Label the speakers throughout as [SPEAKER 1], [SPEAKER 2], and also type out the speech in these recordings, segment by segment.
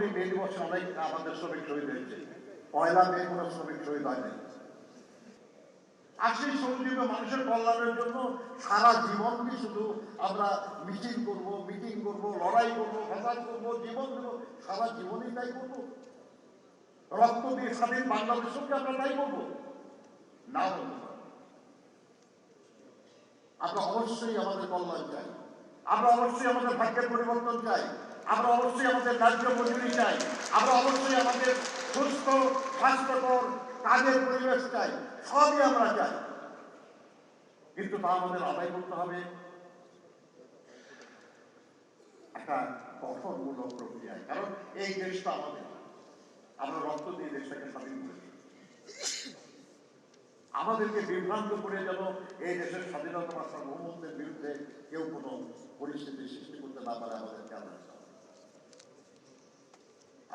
[SPEAKER 1] করি মে দিবসে অনেক আমাদের শ্রমিক শহীদ হয়েছে, পয়লা মে কোনো শ্রমিক শহীদ হয় নাই। আর সেই শ্রমজীবী মানুষের কল্যাণের জন্য সারা জীবনকে শুধু আমরা মিছিল করব, মিটিং করব, লড়াই করব, ফ্যাসাদ করবো, জীবন দেবো, সারা জীবনই তাই করবো? রক্ত দিয়ে স্বাধীন বাংলাদেশকে আমরা তাই করবো? না বলতে পারি। আমরা অবশ্যই আমাদের কল্যাণ চাই, আমরা অবশ্যই আমাদের ভাগ্যের পরিবর্তন চাই, আমরা অবশ্যই আমাদের ন্যায্য মজুরি চাই, আমরা অবশ্যই আমাদের সুস্থ স্বাস্থ্যকর কাজের পরিবেশ চাই, সবই আমরা চাই। কিন্তু তা আমাদের আদায় করতে হবে একটা গঠনমূলক প্রক্রিয়ায়। কারণ এই দেশটা আমাদের, আমরা রক্ত দিয়ে দেশটাকে স্বাধীন করেছি। আমাদেরকে বিভ্রান্ত করে যেন এই দেশের স্বাধীনতা বা সার্বভৌমত্বের বিরুদ্ধে কেউ কোনো পরিস্থিতি সৃষ্টি করতে না পারে, আমাদের খেয়াল রাখতে হবে।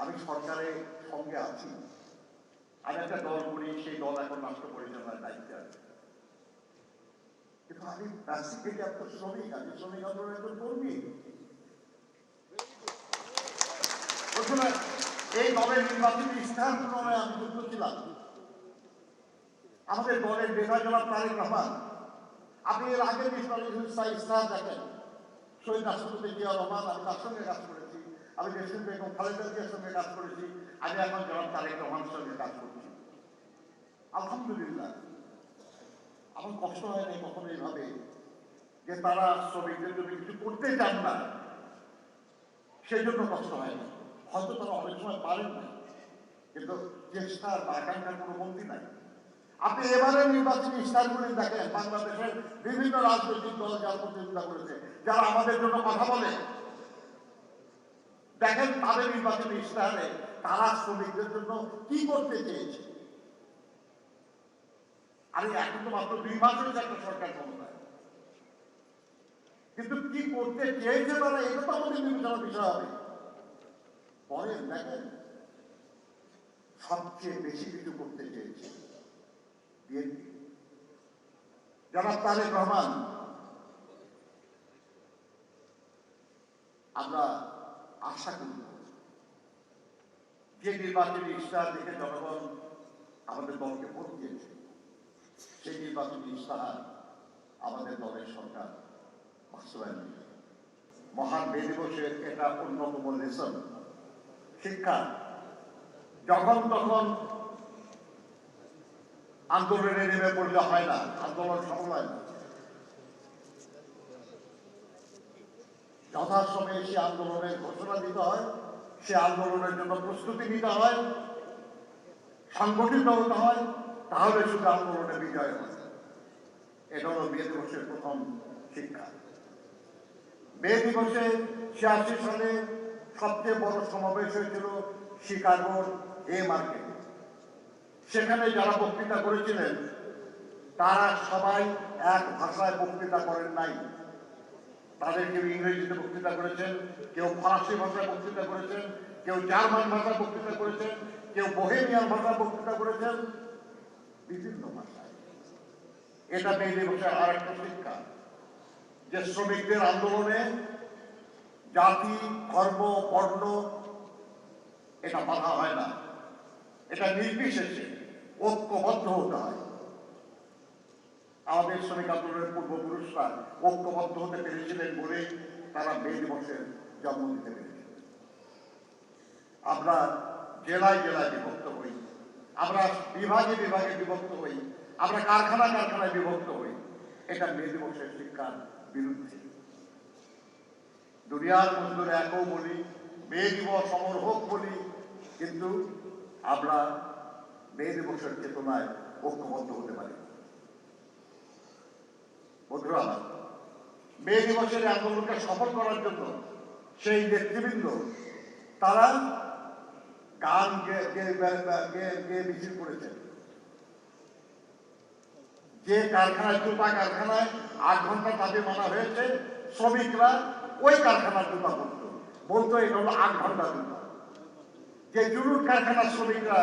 [SPEAKER 1] আমি সরকারের সঙ্গে আছি, আমি একটা দল করি, সেই দল এখন রাষ্ট্র পরিচালনার দায়িত্বে আছে, কিন্তু আমি রাষ্ট্র থেকে একটা শ্রমিক, আমি শ্রমিক আন্দোলনের একজন কর্মী। এই দলের নির্বাচনী ইস্তাহার প্রণয়নে আমি যুক্ত ছিলাম। আমাদের দলের নেতা জনাব তারেক রহমান, আপনি এর আগের ইস্তাহার দেখেন, শহীদ রাষ্ট্রপতি জিয়া রহমান, আমি তার সঙ্গে কাজ করেছি, আমি দেশিক বেগম খালেদা জিয়ার সঙ্গে কাজ করেছি, আমি এখন জনাব তারেক রহমানের সঙ্গে কাজ করছি। আলহামদুলিল্লাহ, আমার কষ্ট হয় না কখনো এইভাবে যে তারা শ্রমিকদের জন্য কিছু করতে চান না, সেই জন্য কষ্ট হয় না। হয়তো তারা অনেক সময় পারেন না, কিন্তু চেষ্টার বা আকাঙ্ক্ষার কোনো কমতি নাই। আপনি এবারের নির্বাচনী ইস্তাহারগুলি দেখেন, বাংলাদেশের বিভিন্ন রাজনৈতিক দল যারা প্রতিযোগিতা করেছে, যারা আমাদের জন্য কথা বলে, দেখেন তাদের নির্বাচনী ইস্তাহারে তারা শ্রমিকদের জন্য কি করতে চেয়েছে। আর এখন তো মাত্র 2 মাস হয়েছে একটা সরকার ক্ষমতায়, কিন্তু কি করতে চেয়েছে তারা, এটা তো আমাদের বিবেচনার বিষয় হবে। পরে দেখেন সবচেয়ে বেশি কিছু করতে চেয়েছে বিএনপি, জনাব তারেক রহমান। আমরা আশা করি যে নির্বাচনী ইস্তাহার দেখে জনগণ আমাদের দলকে ভোট দিয়েছে, সেই নির্বাচনী ইস্তাহার আমাদের দলের সরকার বাস্তবায়ন দিয়েছে। মহান মে দিবসের এটা অন্যতম লেসন, শিক্ষা। যখন তখন আন্দোলনে নেমে পড়লে হয় না, আন্দোলন সফল হয় না। যথাসময়ে সে আন্দোলনের ঘোষণা দিতে হয়, সে আন্দোলনের জন্য প্রস্তুতি নিতে হয়, সংগঠিত হতে হয়, তাহলে শুধু আন্দোলনে বিজয় হয়। এটা হল মে দিবসের প্রথম শিক্ষা। মে দিবসে 86 সালে সবচেয়ে বড় সমাবেশ হয়েছিল শিকাগোর এ মার্কেটে। সেখানে যারা বক্তৃতা করেছিলেন তারা সবাই এক ভাষায় বক্তৃতা করেন নাই। তাদের কেউ ইংরেজিতে বক্তৃতা করেছেন, কেউ ফরাসি ভাষায় বক্তৃতা করেছেন, কেউ জার্মান ভাষায় বক্তৃতা করেছেন, কেউ বোহেমিয়ান ভাষায় বক্তৃতা করেছেন, বিভিন্ন ভাষায়। এটা মে দিবসের আর একটা শিক্ষা, যে শ্রমিকদের আন্দোলনে জাতি, ধর্ম, বর্ণ এটা বাধা হয় না, এটা নির্বিশেষে ঐক্যবদ্ধ হতে হয়। আমাদের শ্রমিক আন্দোলনের পূর্বপুরুষরা ঐক্যবদ্ধ হতে পেরেছিলেন বলেই তারা মে দিবসের জন্ম দিতে পেরেছিলেন। আমরা জেলায় জেলায় বিভক্ত হই, আমরা বিভাগে বিভাগে বিভক্ত হই, আমরা কারখানায় কারখানায় বিভক্ত হই, এটা মে দিবসের শিক্ষার বিরুদ্ধে। দুনিয়ার মজদুর একও বলি, মে দিবস অমর হোক বলি, কিন্তু আমরা মে দিবসের চেতনায় ঐক্যবদ্ধ হতে পারি। বন্ধুরা, মে দিবসের আন্দোলনকে সফল করার জন্য সেই নেতৃবৃন্দ তারা গান গেয়ে মিছিল করেছেন। যে কারখানায়, জুতা কারখানায় 8 ঘন্টা দাবি মানা হয়েছে, শ্রমিকরা ওই কারখানার জুতা বলতো এটা হলো 8 ঘন্টা জুতা। যে জুলুর কারখানার শ্রমিকরা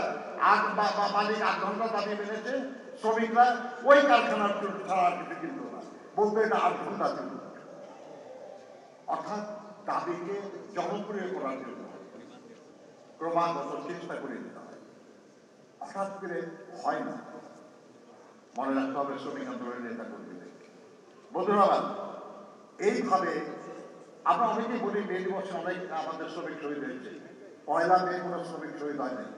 [SPEAKER 1] মালিক 8 ঘন্টা দাবি মেনেছে, শ্রমিকরা ওই কারখানার ছাড়া আর কিছু কিনতো না, বলতো এটা 8 ঘন্টা জুলুর। অর্থাৎ দাবিকে জনপ্রিয় করার জন্য ক্রমাগত চেষ্টা করে দিতে হয়, হঠাৎ করে হয় না। মনে রাখতে হবে শ্রমিক আন্দোলনের নেতা কর্মীদের। বন্ধুরা, এইভাবে আমরা অনেকে বলি মে দিবসে অনেক আমাদের শ্রমিক শহীদ হয়েছে। 1 মে কোনো শ্রমিক শহীদ হয় নাই।